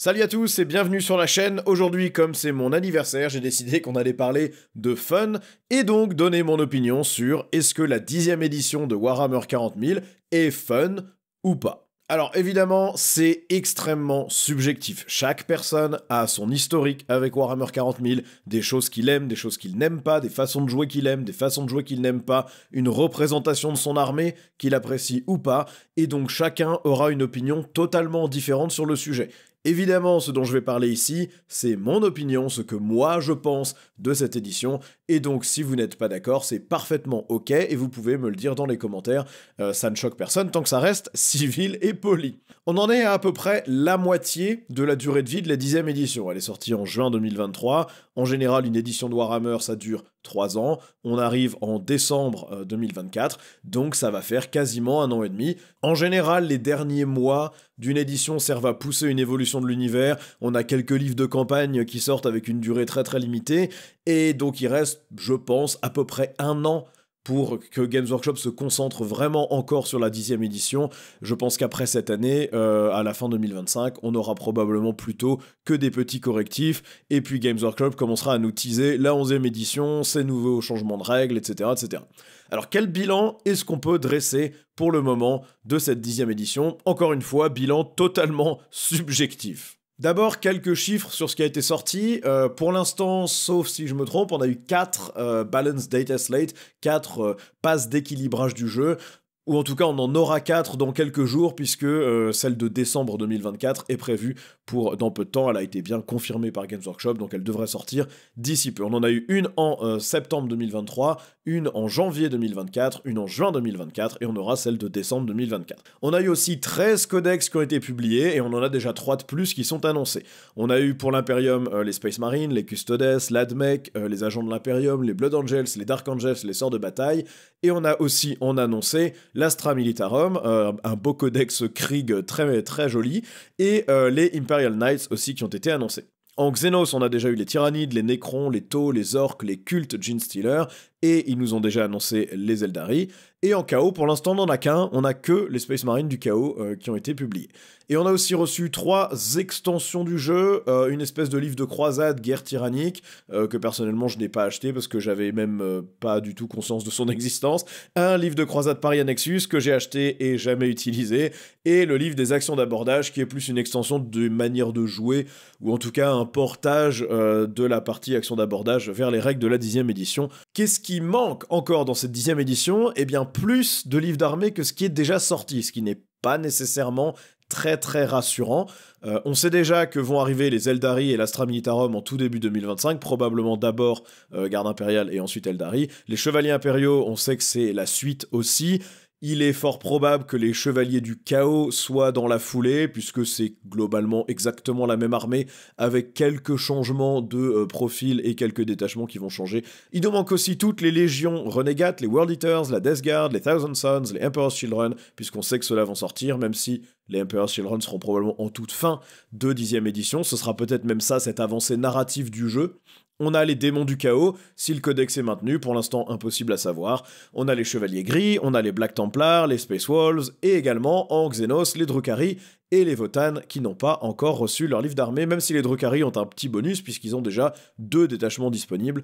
Salut à tous et bienvenue sur la chaîne. Aujourd'hui, comme c'est mon anniversaire, j'ai décidé qu'on allait parler de fun et donc donner mon opinion sur est-ce que la 10e édition de Warhammer 40 000 est fun ou pas. Alors évidemment, c'est extrêmement subjectif. Chaque personne a son historique avec Warhammer 40 000, des choses qu'il aime, des choses qu'il n'aime pas, des façons de jouer qu'il aime, des façons de jouer qu'il n'aime pas, une représentation de son armée qu'il apprécie ou pas, et donc chacun aura une opinion totalement différente sur le sujet. Évidemment, ce dont je vais parler ici, c'est mon opinion, ce que moi je pense de cette édition, et donc si vous n'êtes pas d'accord, c'est parfaitement ok, et vous pouvez me le dire dans les commentaires, ça ne choque personne tant que ça reste civil et poli. On en est à peu près la moitié de la durée de vie de la 10e édition, elle est sortie en juin 2023, en général une édition de Warhammer ça dure 3 ans, on arrive en décembre 2024, donc ça va faire quasiment 1 an et demi. En général, les derniers mois d'une édition servent à pousser une évolution de l'univers, on a quelques livres de campagne qui sortent avec une durée très très limitée, et donc il reste, je pense, à peu près 1 an pour que Games Workshop se concentre vraiment encore sur la 10e édition. Je pense qu'après cette année, à la fin 2025, on aura probablement plutôt que des petits correctifs, et puis Games Workshop commencera à nous teaser la 11e édition, ses nouveaux changements de règles, etc. etc. Alors quel bilan est-ce qu'on peut dresser pour le moment de cette 10e édition? Encore une fois, bilan totalement subjectif. D'abord, quelques chiffres sur ce qui a été sorti. Pour l'instant, sauf si je me trompe, on a eu 4 Balance Data Slate, 4 passes d'équilibrage du jeu, ou en tout cas on en aura 4 dans quelques jours, puisque celle de décembre 2024 est prévue pour dans peu de temps, elle a été bien confirmée par Games Workshop, donc elle devrait sortir d'ici peu. On en a eu une en septembre 2023, une en janvier 2024, une en juin 2024, et on aura celle de décembre 2024. On a eu aussi 13 codex qui ont été publiés, et on en a déjà 3 de plus qui sont annoncés. On a eu pour l'Imperium les Space Marines, les Custodes, l'Admech, les agents de l'Imperium, les Blood Angels, les Dark Angels, les Sœurs de Bataille, et on a aussi annoncé l'Astra Militarum, un beau codex Krieg très, très joli, et les Imperial Knights aussi qui ont été annoncés. En Xenos, on a déjà eu les Tyrannides, les Necrons, les Tau, les Orques, les Cultes Genestealer, et ils nous ont déjà annoncé les Eldari. Et en Chaos, pour l'instant, on n'en a qu'un, on n'a que les Space Marines du Chaos qui ont été publiés. Et on a aussi reçu 3 extensions du jeu, une espèce de livre de croisade, guerre tyrannique, que personnellement je n'ai pas acheté parce que j'avais même pas du tout conscience de son existence, un livre de croisade Paria Nexus que j'ai acheté et jamais utilisé, et le livre des actions d'abordage qui est plus une extension de manière de jouer, ou en tout cas un portage de la partie action d'abordage vers les règles de la 10e édition. Qu'est-ce qui manque encore dans cette 10e édition? Eh bien plus de livres d'armée que ce qui est déjà sorti, ce qui n'est pas nécessairement très très rassurant. On sait déjà que vont arriver les Eldari et l'Astra Militarum en tout début 2025, probablement d'abord Garde Impériale et ensuite Eldari. Les Chevaliers Impériaux, on sait que c'est la suite aussi. Il est fort probable que les Chevaliers du Chaos soient dans la foulée, puisque c'est globalement exactement la même armée, avec quelques changements de profil et quelques détachements qui vont changer. Il nous manque aussi toutes les légions renégates, les World Eaters, la Death Guard, les Thousand Sons, les Emperor's Children, puisqu'on sait que ceux-là vont sortir, même si les Emperor's Children seront probablement en toute fin de 10e édition. Ce sera peut-être même ça, cette avancée narrative du jeu. On a les démons du chaos, si le codex est maintenu, pour l'instant impossible à savoir. On a les chevaliers gris, on a les Black Templars, les Space Wolves, et également en Xenos, les Drukhari et les Votann qui n'ont pas encore reçu leur livre d'armée, même si les Drukhari ont un petit bonus puisqu'ils ont déjà 2 détachements disponibles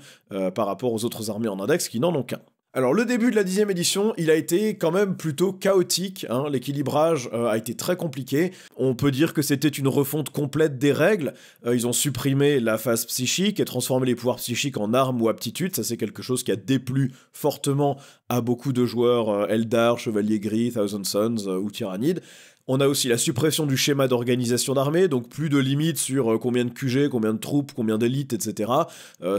par rapport aux autres armées en index qui n'en ont qu'un. Alors le début de la 10e édition, il a été quand même plutôt chaotique, hein. L'équilibrage a été très compliqué. On peut dire que c'était une refonte complète des règles. Ils ont supprimé la phase psychique et transformé les pouvoirs psychiques en armes ou aptitudes. Ça c'est quelque chose qui a déplu fortement à beaucoup de joueurs Eldar, Chevalier Gris, Thousand Sons ou Tyrannides. On a aussi la suppression du schéma d'organisation d'armée, donc plus de limites sur combien de QG, combien de troupes, combien d'élites, etc.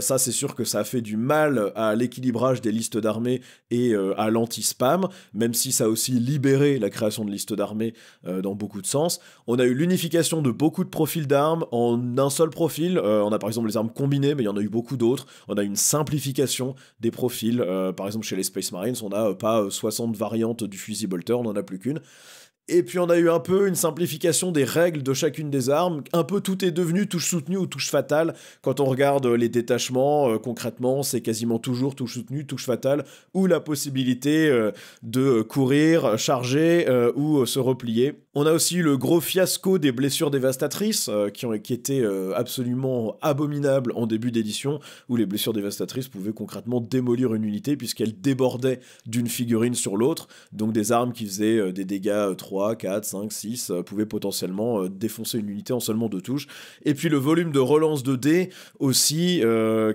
Ça, c'est sûr que ça a fait du mal à l'équilibrage des listes d'armées et à l'anti-spam, même si ça a aussi libéré la création de listes d'armées dans beaucoup de sens. On a eu l'unification de beaucoup de profils d'armes en un seul profil. On a par exemple les armes combinées, mais il y en a eu beaucoup d'autres. On a une simplification des profils. Par exemple, chez les Space Marines, on n'a pas 60 variantes du fusil bolter, on n'en a plus qu'une. Et puis on a eu un peu une simplification des règles de chacune des armes, un peu tout est devenu touche soutenue ou touche fatale. Quand on regarde les détachements, concrètement, c'est quasiment toujours touche soutenue, touche fatale, ou la possibilité de courir, charger ou se replier. On a aussi le gros fiasco des blessures dévastatrices, qui étaient absolument abominables en début d'édition, où les blessures dévastatrices pouvaient concrètement démolir une unité puisqu'elles débordaient d'une figurine sur l'autre, donc des armes qui faisaient des dégâts 3, 4, 5, 6, pouvaient potentiellement défoncer une unité en seulement 2 touches. Et puis le volume de relance de dés aussi,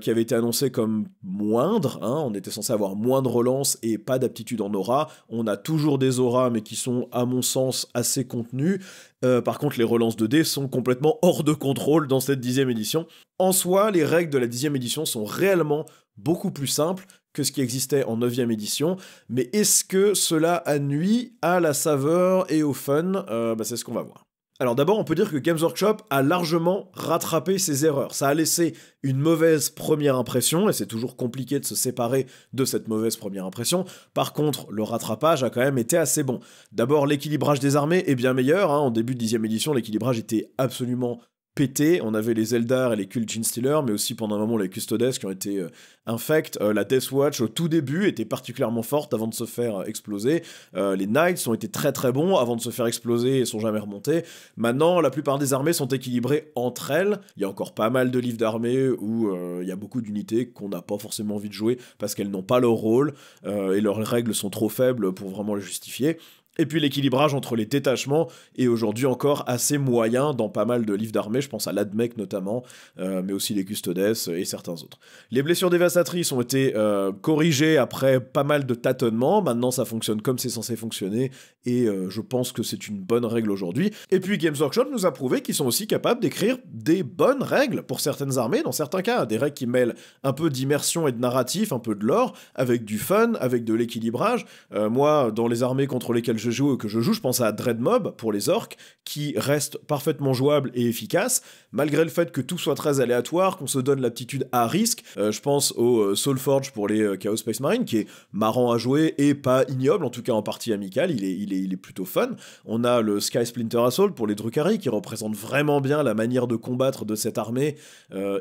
qui avait été annoncé comme moindre, hein, on était censé avoir moins de relance et pas d'aptitude en aura, on a toujours des auras mais qui sont à mon sens assez contenus. Par contre, les relances de dés sont complètement hors de contrôle dans cette 10e édition. En soi, les règles de la 10e édition sont réellement beaucoup plus simples que ce qui existait en 9e édition, mais est-ce que cela a nui à la saveur et au fun? C'est ce qu'on va voir. Alors d'abord, on peut dire que Games Workshop a largement rattrapé ses erreurs. Ça a laissé une mauvaise première impression, et c'est toujours compliqué de se séparer de cette mauvaise première impression. Par contre, le rattrapage a quand même été assez bon. D'abord, l'équilibrage des armées est bien meilleur. En début de 10e édition, l'équilibrage était absolument pété. On avait les Eldar et les Cult Genestealers, mais aussi pendant un moment les Custodes qui ont été infects. La Death Watch au tout début était particulièrement forte avant de se faire exploser. Les Knights ont été très très bons avant de se faire exploser et sont jamais remontés. Maintenant, la plupart des armées sont équilibrées entre elles. Il y a encore pas mal de livres d'armées où il y a beaucoup d'unités qu'on n'a pas forcément envie de jouer parce qu'elles n'ont pas leur rôle et leurs règles sont trop faibles pour vraiment les justifier. Et puis l'équilibrage entre les détachements est aujourd'hui encore assez moyen dans pas mal de livres d'armée, je pense à l'Admech notamment, mais aussi les Custodes et certains autres. Les blessures dévastatrices ont été corrigées après pas mal de tâtonnements, maintenant ça fonctionne comme c'est censé fonctionner, et je pense que c'est une bonne règle aujourd'hui. Et puis Games Workshop nous a prouvé qu'ils sont aussi capables d'écrire des bonnes règles pour certaines armées, dans certains cas, des règles qui mêlent un peu d'immersion et de narratif, un peu de lore, avec du fun, avec de l'équilibrage. Moi, dans les armées contre lesquelles je joue, je pense à Dreadmob pour les orques, qui reste parfaitement jouable et efficace, malgré le fait que tout soit très aléatoire, qu'on se donne l'aptitude à risque. Je pense au Soulforge pour les Chaos Space Marine, qui est marrant à jouer et pas ignoble, en tout cas en partie amicale, il est plutôt fun. On a le Sky Splinter Assault pour les Drukhari, qui représente vraiment bien la manière de combattre de cette armée,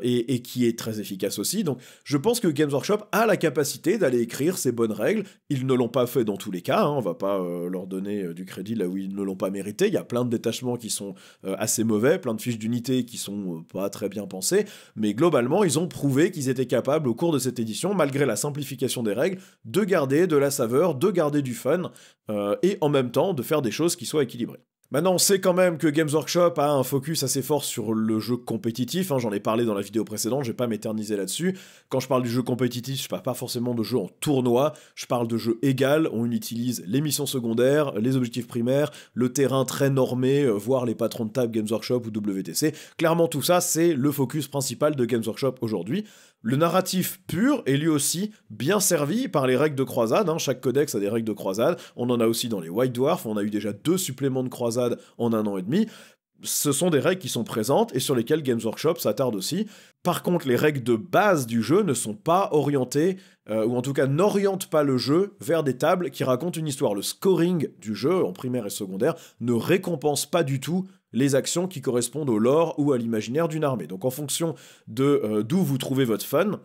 et qui est très efficace aussi. Donc je pense que Games Workshop a la capacité d'aller écrire ces bonnes règles. Ils ne l'ont pas fait dans tous les cas, on va pas leur donner du crédit là où ils ne l'ont pas mérité. Il y a plein de détachements qui sont assez mauvais, plein de fiches d'unités qui sont pas très bien pensées, mais globalement, ils ont prouvé qu'ils étaient capables, au cours de cette édition, malgré la simplification des règles, de garder de la saveur, de garder du fun, et en même temps de faire des choses qui soient équilibrées. Maintenant, on sait quand même que Games Workshop a un focus assez fort sur le jeu compétitif, j'en ai parlé dans la vidéo précédente, je vais pas m'éterniser là-dessus. Quand je parle du jeu compétitif, je parle pas forcément de jeu en tournoi, je parle de jeu égal, on utilise les missions secondaires, les objectifs primaires, le terrain très normé, voire les patrons de table Games Workshop ou WTC. Clairement, tout ça, c'est le focus principal de Games Workshop aujourd'hui. Le narratif pur est lui aussi bien servi par les règles de croisade, chaque codex a des règles de croisade, on en a aussi dans les White Dwarf, on a eu déjà 2 suppléments de croisade en 1 an et demi. Ce sont des règles qui sont présentes et sur lesquelles Games Workshop s'attarde aussi. Par contre, les règles de base du jeu ne sont pas orientées, ou en tout cas n'orientent pas le jeu vers des tables qui racontent une histoire. Le scoring du jeu, en primaire et secondaire, ne récompense pas du tout les actions qui correspondent au lore ou à l'imaginaire d'une armée. Donc en fonction de d'où vous trouvez votre fun,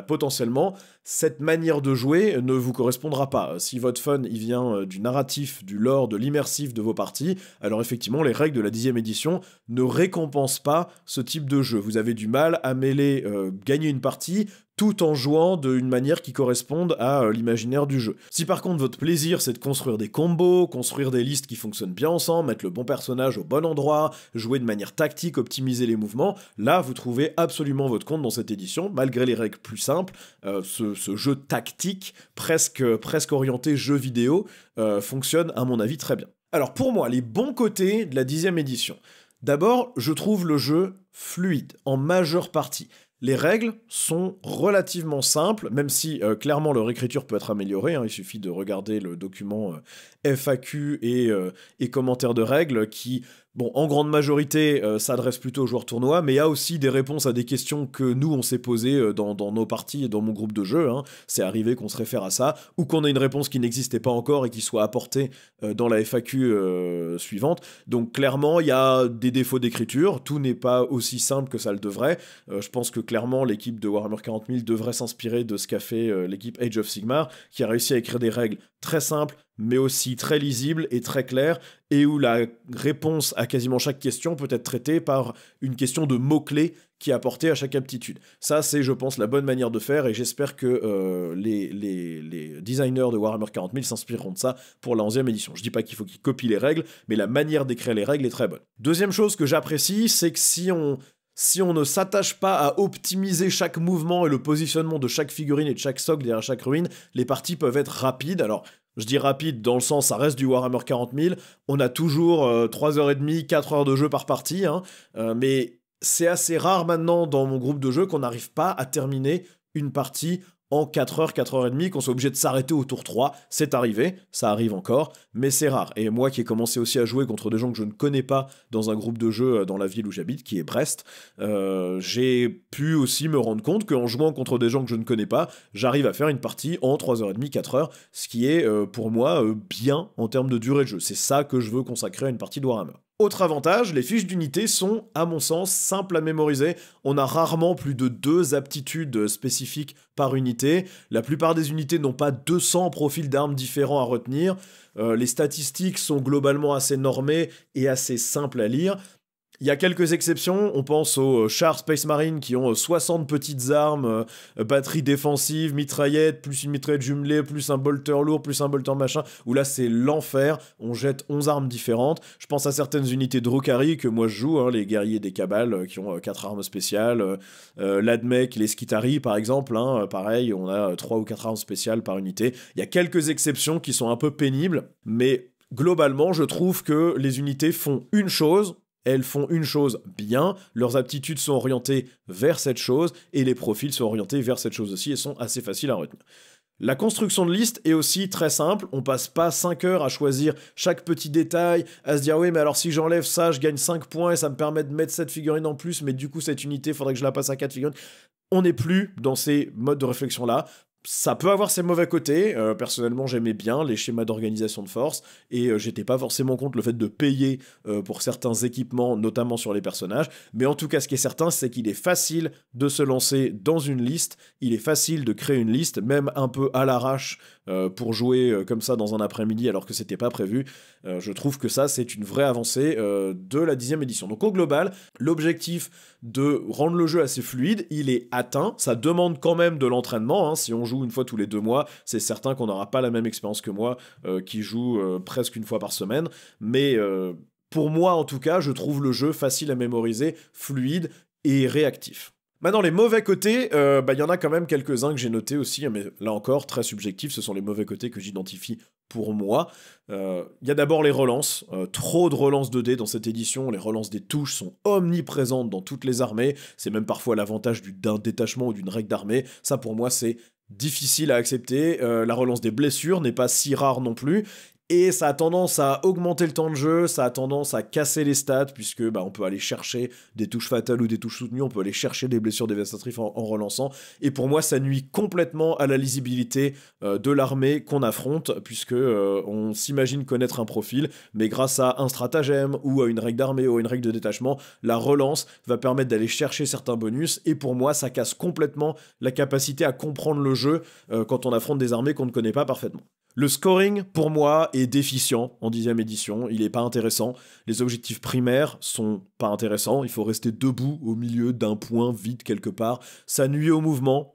potentiellement, cette manière de jouer ne vous correspondra pas. Si votre fun il vient du narratif, du lore, de l'immersif de vos parties, alors effectivement, les règles de la 10e édition ne récompensent pas ce type de jeu. Vous avez du mal à mêler gagner une partie tout en jouant d'une manière qui corresponde à l'imaginaire du jeu. Si par contre votre plaisir c'est de construire des combos, construire des listes qui fonctionnent bien ensemble, mettre le bon personnage au bon endroit, jouer de manière tactique, optimiser les mouvements, là vous trouvez absolument votre compte dans cette édition, malgré les règles plus simples, ce jeu tactique, presque orienté jeu vidéo, fonctionne à mon avis très bien. Alors pour moi, les bons côtés de la 10e édition. D'abord, je trouve le jeu fluide, en majeure partie. Les règles sont relativement simples, même si clairement leur écriture peut être améliorée, il suffit de regarder le document FAQ et commentaires de règles qui, bon, en grande majorité, s'adressent plutôt aux joueurs tournois, mais il y a aussi des réponses à des questions que nous, on s'est posées dans nos parties et dans mon groupe de jeu. C'est arrivé qu'on se réfère à ça, ou qu'on ait une réponse qui n'existait pas encore et qui soit apportée dans la FAQ suivante. Donc clairement, il y a des défauts d'écriture, tout n'est pas aussi simple que ça le devrait. Je pense que clairement, l'équipe de Warhammer 40 000 devrait s'inspirer de ce qu'a fait l'équipe Age of Sigmar, qui a réussi à écrire des règles très simples, mais aussi très lisible et très clair, et où la réponse à quasiment chaque question peut être traitée par une question de mots-clés qui est apportée à chaque aptitude. Ça, c'est, je pense, la bonne manière de faire, et j'espère que les designers de Warhammer 40 000 s'inspireront de ça pour la 11e édition. Je dis pas qu'il faut qu'ils copient les règles, mais la manière d'écrire les règles est très bonne. Deuxième chose que j'apprécie, c'est que si on ne s'attache pas à optimiser chaque mouvement et le positionnement de chaque figurine et de chaque socle derrière chaque ruine, les parties peuvent être rapides. Alors, je dis rapide dans le sens, ça reste du Warhammer 40 000. On a toujours 3h30, 4 heures de jeu par partie, hein, mais c'est assez rare maintenant dans mon groupe de jeu qu'on n'arrive pas à terminer une partie en 4 heures, 4h30, qu'on soit obligé de s'arrêter au tour 3. C'est arrivé, ça arrive encore, mais c'est rare. Et moi qui ai commencé aussi à jouer contre des gens que je ne connais pas dans un groupe de jeu dans la ville où j'habite, qui est Brest, j'ai pu aussi me rendre compte qu'en jouant contre des gens que je ne connais pas, j'arrive à faire une partie en 3h30, 4h, ce qui est pour moi bien en termes de durée de jeu. C'est ça que je veux consacrer à une partie de Warhammer. Autre avantage, les fiches d'unité sont, à mon sens, simples à mémoriser. On a rarement plus de 2 aptitudes spécifiques par unité. La plupart des unités n'ont pas 200 profils d'armes différents à retenir. Les statistiques sont globalement assez normées et assez simples à lire. Il y a quelques exceptions, on pense aux chars Space Marine qui ont 60 petites armes, batterie défensive, mitraillette, plus une mitraillette jumelée, plus un bolter lourd, plus un bolter machin, où là c'est l'enfer, on jette 11 armes différentes. Je pense à certaines unités de Drukhari que moi je joue, hein, les guerriers des Cabales qui ont 4 armes spéciales, l'Admech, les Skitari par exemple, hein, pareil, on a 3 ou 4 armes spéciales par unité. Il y a quelques exceptions qui sont un peu pénibles, mais globalement je trouve que les unités font une chose. Elles font une chose bien, leurs aptitudes sont orientées vers cette chose, et les profils sont orientés vers cette chose aussi, et sont assez faciles à retenir. La construction de liste est aussi très simple, on passe pas 5 heures à choisir chaque petit détail, à se dire oui mais alors si j'enlève ça, je gagne 5 points et ça me permet de mettre cette figurine en plus, mais du coup cette unité, faudrait que je la passe à 4 figurines. On n'est plus dans ces modes de réflexion-là. Ça peut avoir ses mauvais côtés, personnellement j'aimais bien les schémas d'organisation de force, et j'étais pas forcément contre le fait de payer pour certains équipements, notamment sur les personnages, mais en tout cas ce qui est certain c'est qu'il est facile de se lancer dans une liste, il est facile de créer une liste, même un peu à l'arrache, pour jouer comme ça dans un après-midi alors que c'était pas prévu. Je trouve que ça c'est une vraie avancée de la 10e édition. Donc au global, l'objectif de rendre le jeu assez fluide, il est atteint, ça demande quand même de l'entraînement, hein. Si on joue une fois tous les 2 mois, c'est certain qu'on n'aura pas la même expérience que moi, qui joue presque une fois par semaine, mais pour moi en tout cas, je trouve le jeu facile à mémoriser, fluide et réactif. Maintenant, les mauvais côtés, y en a quand même quelques-uns que j'ai notés aussi, mais là encore, très subjectif, ce sont les mauvais côtés que j'identifie pour moi. Il y a d'abord les relances, trop de relances 2D dans cette édition, les relances des touches sont omniprésentes dans toutes les armées, c'est même parfois l'avantage d'un détachement ou d'une règle d'armée, ça pour moi c'est difficile à accepter, la relance des blessures n'est pas si rare non plus, et ça a tendance à augmenter le temps de jeu, ça a tendance à casser les stats, puisque on peut aller chercher des touches fatales ou des touches soutenues, on peut aller chercher des blessures dévastatrices en relançant, et pour moi ça nuit complètement à la lisibilité de l'armée qu'on affronte, puisque on s'imagine connaître un profil, mais grâce à un stratagème, ou à une règle d'armée, ou à une règle de détachement, la relance va permettre d'aller chercher certains bonus, et pour moi ça casse complètement la capacité à comprendre le jeu quand on affronte des armées qu'on ne connaît pas parfaitement. Le scoring, pour moi, est déficient en 10e édition, il est pas intéressant, les objectifs primaires sont pas intéressants, il faut rester debout au milieu d'un point vide quelque part, ça nuit au mouvement,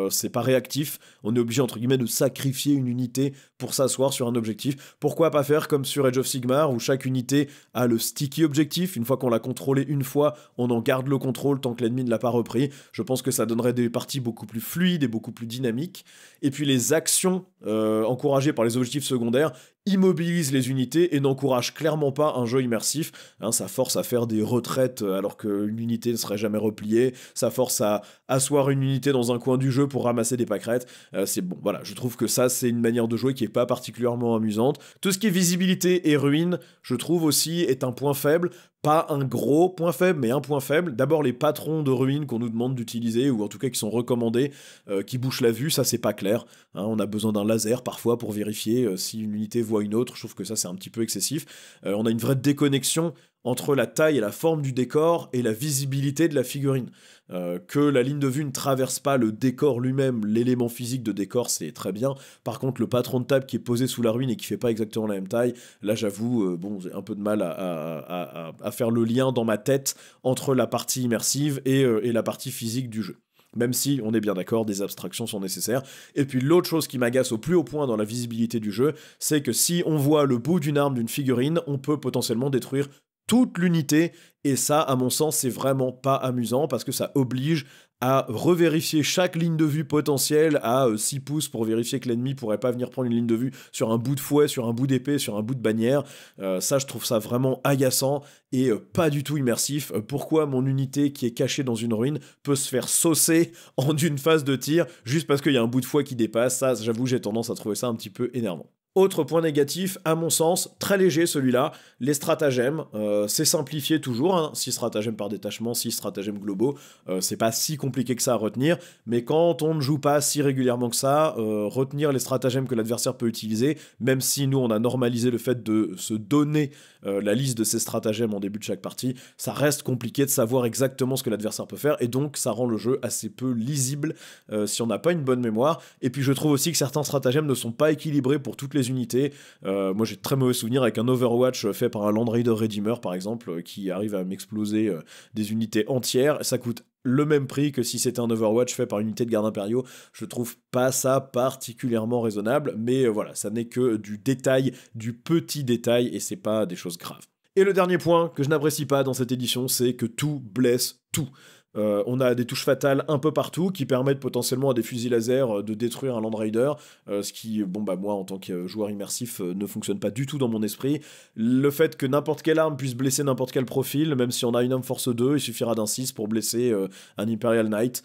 c'est pas réactif, on est obligé entre guillemets de sacrifier une unité pour s'asseoir sur un objectif. Pourquoi pas faire comme sur Age of Sigmar où chaque unité a le sticky objectif, une fois qu'on l'a contrôlé une fois, on en garde le contrôle tant que l'ennemi ne l'a pas repris. Je pense que ça donnerait des parties beaucoup plus fluides et beaucoup plus dynamiques. Et puis les actions encouragées par les objectifs secondaires immobilise les unités et n'encourage clairement pas un jeu immersif. Ça force à faire des retraites alors qu'une unité ne serait jamais repliée, ça force à asseoir une unité dans un coin du jeu pour ramasser des pâquerettes. C'est bon, voilà, je trouve que ça c'est une manière de jouer qui est pas particulièrement amusante. Tout ce qui est visibilité et ruine, je trouve aussi est un point faible. Pas un gros point faible, mais un point faible. D'abord, les patrons de ruines qu'on nous demande d'utiliser, ou en tout cas qui sont recommandés, qui bouchent la vue, ça c'est pas clair. On a besoin d'un laser parfois pour vérifier si une unité voit voit une autre. Je trouve que ça, c'est un petit peu excessif. On a une vraie déconnexion entre la taille et la forme du décor et la visibilité de la figurine. Que la ligne de vue ne traverse pas le décor lui-même, l'élément physique de décor, c'est très bien. Par contre, le patron de table qui est posé sous la ruine et qui fait pas exactement la même taille, là, j'avoue, j'ai un peu de mal à faire le lien dans ma tête entre la partie immersive et la partie physique du jeu. Même si, on est bien d'accord, des abstractions sont nécessaires. Et puis l'autre chose qui m'agace au plus haut point dans la visibilité du jeu, c'est que si on voit le bout d'une arme d'une figurine, on peut potentiellement détruire toute l'unité, et ça, à mon sens, c'est vraiment pas amusant, parce que ça oblige à revérifier chaque ligne de vue potentielle à 6 pouces pour vérifier que l'ennemi pourrait pas venir prendre une ligne de vue sur un bout de fouet, sur un bout d'épée, sur un bout de bannière. Ça, je trouve ça vraiment agaçant et pas du tout immersif. Pourquoi mon unité qui est cachée dans une ruine peut se faire saucer en une phase de tir juste parce qu'il y a un bout de fouet qui dépasse? Ça, j'avoue, j'ai tendance à trouver ça un petit peu énervant. Autre point négatif, à mon sens, très léger celui-là, les stratagèmes, c'est simplifié toujours, 6 stratagèmes par détachement, 6 stratagèmes globaux, c'est pas si compliqué que ça à retenir, mais quand on ne joue pas si régulièrement que ça, retenir les stratagèmes que l'adversaire peut utiliser, même si nous on a normalisé le fait de se donner la liste de ces stratagèmes en début de chaque partie, ça reste compliqué de savoir exactement ce que l'adversaire peut faire, et donc ça rend le jeu assez peu lisible si on n'a pas une bonne mémoire, et puis je trouve aussi que certains stratagèmes ne sont pas équilibrés pour toutes les unités. Moi j'ai de très mauvais souvenirs avec un Overwatch fait par un Land Raider Redeemer par exemple, qui arrive à m'exploser des unités entières. Ça coûte le même prix que si c'était un Overwatch fait par une unité de gardes impériaux. Je trouve pas ça particulièrement raisonnable, mais voilà, ça n'est que du détail, du petit détail, et c'est pas des choses graves. Et le dernier point que je n'apprécie pas dans cette édition, c'est que tout blesse tout. On a des touches fatales un peu partout qui permettent potentiellement à des fusils laser de détruire un Land Raider, ce qui, moi en tant que joueur immersif, ne fonctionne pas du tout dans mon esprit. Le fait que n'importe quelle arme puisse blesser n'importe quel profil, même si on a une arme force 2, il suffira d'un 6 pour blesser un Imperial Knight.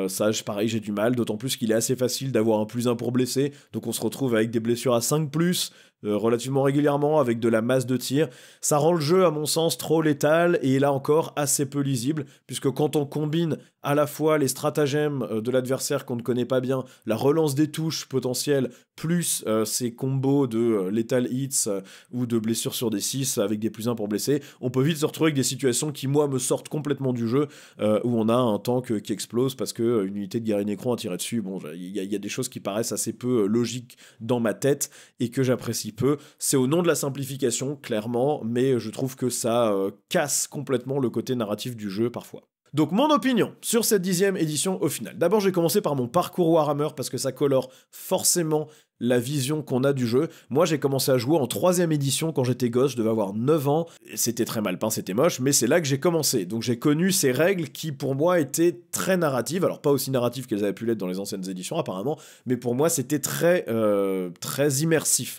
Ça, pareil, j'ai du mal, d'autant plus qu'il est assez facile d'avoir un +1 pour blesser, donc on se retrouve avec des blessures à 5+, relativement régulièrement, avec de la masse de tir. Ça rend le jeu, à mon sens, trop létal, et là encore, assez peu lisible, puisque quand on combine à la fois les stratagèmes de l'adversaire qu'on ne connaît pas bien, la relance des touches potentielles, plus ces combos de lethal hits ou de blessures sur des 6 avec des +1 pour blesser, on peut vite se retrouver avec des situations qui, moi, me sortent complètement du jeu, où on a un tank qui explose parce qu'une unité de guerrier Necron a tiré dessus. Bon, il y a des choses qui paraissent assez peu logiques dans ma tête et que j'apprécie peu. C'est au nom de la simplification, clairement, mais je trouve que ça casse complètement le côté narratif du jeu parfois. Donc mon opinion sur cette 10e édition au final. D'abord j'ai commencé par mon parcours Warhammer parce que ça colore forcément la vision qu'on a du jeu. Moi j'ai commencé à jouer en 3e édition quand j'étais gosse, je devais avoir 9 ans, c'était très mal peint, c'était moche, mais c'est là que j'ai commencé. Donc j'ai connu ces règles qui pour moi étaient très narratives, alors pas aussi narratives qu'elles avaient pu l'être dans les anciennes éditions apparemment, mais pour moi c'était très immersif.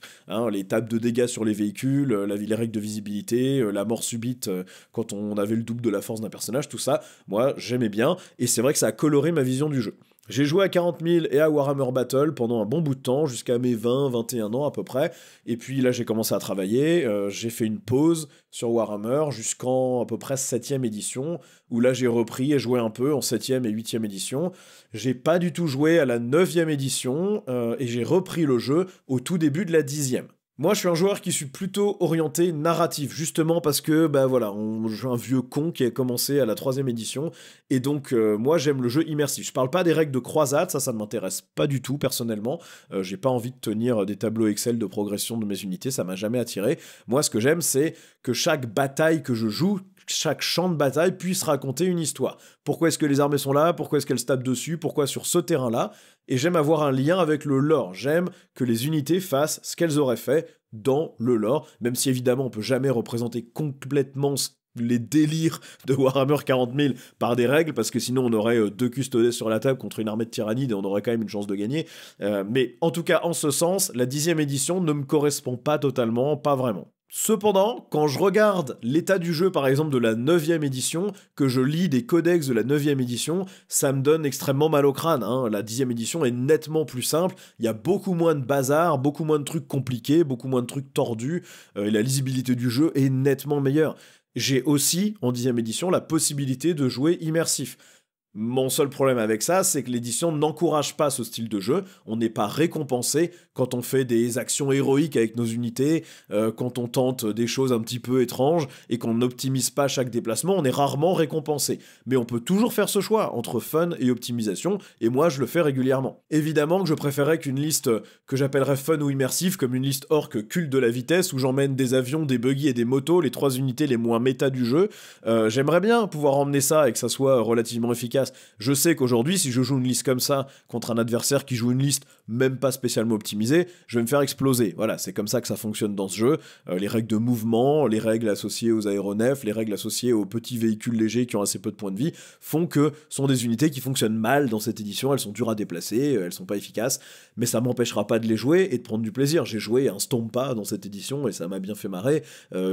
Les tables de dégâts sur les véhicules, les règles de visibilité, la mort subite quand on avait le double de la force d'un personnage, tout ça, moi j'aimais bien, et c'est vrai que ça a coloré ma vision du jeu. J'ai joué à 40 000 et à Warhammer Battle pendant un bon bout de temps, jusqu'à mes 20-21 ans à peu près. Et puis là, j'ai commencé à travailler, j'ai fait une pause sur Warhammer jusqu'en à peu près 7e édition, où là, j'ai repris et joué un peu en 7e et 8e édition. J'ai pas du tout joué à la 9e édition, et j'ai repris le jeu au tout début de la 10e. Moi, je suis un joueur qui suis plutôt orienté narratif, justement parce que, je suis un vieux con qui a commencé à la 3e édition, et donc, moi, j'aime le jeu immersif. Je parle pas des règles de croisade, ça ne m'intéresse pas du tout, personnellement. J'ai pas envie de tenir des tableaux Excel de progression de mes unités, ça m'a jamais attiré. Moi, ce que j'aime, c'est que chaque bataille que je joue, chaque champ de bataille puisse raconter une histoire. Pourquoi est-ce que les armées sont là? Pourquoi est-ce qu'elles se tapent dessus? Pourquoi sur ce terrain-là? Et j'aime avoir un lien avec le lore. J'aime que les unités fassent ce qu'elles auraient fait dans le lore, même si évidemment on peut jamais représenter complètement les délires de Warhammer 40 000 par des règles, parce que sinon on aurait 2 custodes sur la table contre une armée de tyrannides et on aurait quand même une chance de gagner. Mais en tout cas, en ce sens, la 10e édition ne me correspond pas totalement, pas vraiment. Cependant, quand je regarde l'état du jeu, par exemple, de la 9e édition, que je lis des codex de la 9e édition, ça me donne extrêmement mal au crâne. La 10e édition est nettement plus simple, il y a beaucoup moins de bazar, beaucoup moins de trucs compliqués, beaucoup moins de trucs tordus, et la lisibilité du jeu est nettement meilleure. J'ai aussi, en 10e édition, la possibilité de jouer immersif. Mon seul problème avec ça, c'est que l'édition n'encourage pas ce style de jeu. On n'est pas récompensé quand on fait des actions héroïques avec nos unités, quand on tente des choses un petit peu étranges et qu'on n'optimise pas chaque déplacement, on est rarement récompensé. Mais on peut toujours faire ce choix entre fun et optimisation, et moi je le fais régulièrement. Évidemment que je préférais qu'une liste que j'appellerais fun ou immersive, comme une liste orc culte de la vitesse, où j'emmène des avions, des buggy et des motos, les 3 unités les moins méta du jeu. J'aimerais bien pouvoir emmener ça et que ça soit relativement efficace. Je sais qu'aujourd'hui, si je joue une liste comme ça contre un adversaire qui joue une liste même pas spécialement optimisée, je vais me faire exploser. Voilà, c'est comme ça que ça fonctionne dans ce jeu. Les règles de mouvement, les règles associées aux aéronefs, les règles associées aux petits véhicules légers qui ont assez peu de points de vie font que ce sont des unités qui fonctionnent mal dans cette édition. Elles sont dures à déplacer, elles sont pas efficaces, mais ça m'empêchera pas de les jouer et de prendre du plaisir. J'ai joué un Stompa dans cette édition et ça m'a bien fait marrer.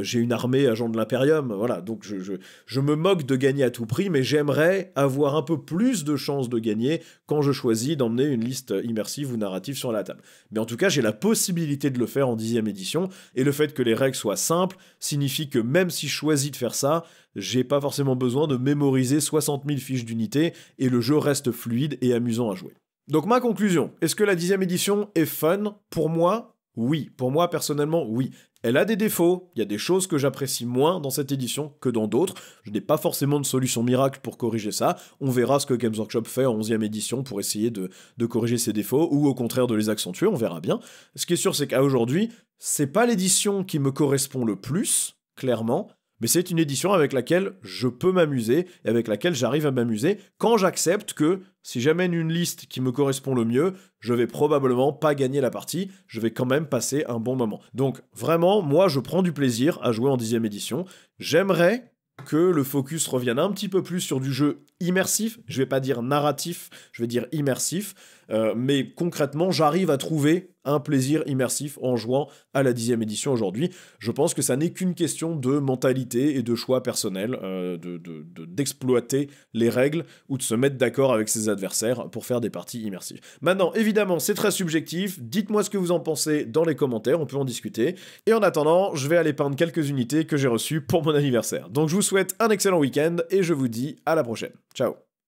J'ai une armée agent de l'Imperium, voilà, donc je me moque de gagner à tout prix, mais j'aimerais avoir un peu plus de chances de gagner quand je choisis d'emmener une liste immersive ou narrative sur la table. Mais en tout cas, j'ai la possibilité de le faire en 10e édition, et le fait que les règles soient simples signifie que même si je choisis de faire ça, j'ai pas forcément besoin de mémoriser 60 000 fiches d'unités, et le jeu reste fluide et amusant à jouer. Donc ma conclusion, est-ce que la 10e édition est fun? Pour moi, oui. Pour moi, personnellement, oui. Elle a des défauts, il y a des choses que j'apprécie moins dans cette édition que dans d'autres. Je n'ai pas forcément de solution miracle pour corriger ça. On verra ce que Games Workshop fait en 11e édition pour essayer de corriger ces défauts, ou au contraire de les accentuer, on verra bien. Ce qui est sûr, c'est qu'à aujourd'hui, c'est pas l'édition qui me correspond le plus, clairement, mais c'est une édition avec laquelle je peux m'amuser, et avec laquelle j'arrive à m'amuser, quand j'accepte que, si j'amène une liste qui me correspond le mieux, je vais probablement pas gagner la partie, je vais quand même passer un bon moment. Donc vraiment, moi je prends du plaisir à jouer en 10e édition, j'aimerais que le focus revienne un petit peu plus sur du jeu immersif, je vais pas dire narratif, je vais dire immersif, mais concrètement, j'arrive à trouver un plaisir immersif en jouant à la 10e édition aujourd'hui. Je pense que ça n'est qu'une question de mentalité et de choix personnel, d'exploiter les règles ou de se mettre d'accord avec ses adversaires pour faire des parties immersives. Maintenant, évidemment, c'est très subjectif, dites-moi ce que vous en pensez dans les commentaires, on peut en discuter, et en attendant, je vais aller peindre quelques unités que j'ai reçues pour mon anniversaire. Donc je vous souhaite un excellent week-end, et je vous dis à la prochaine. Ciao.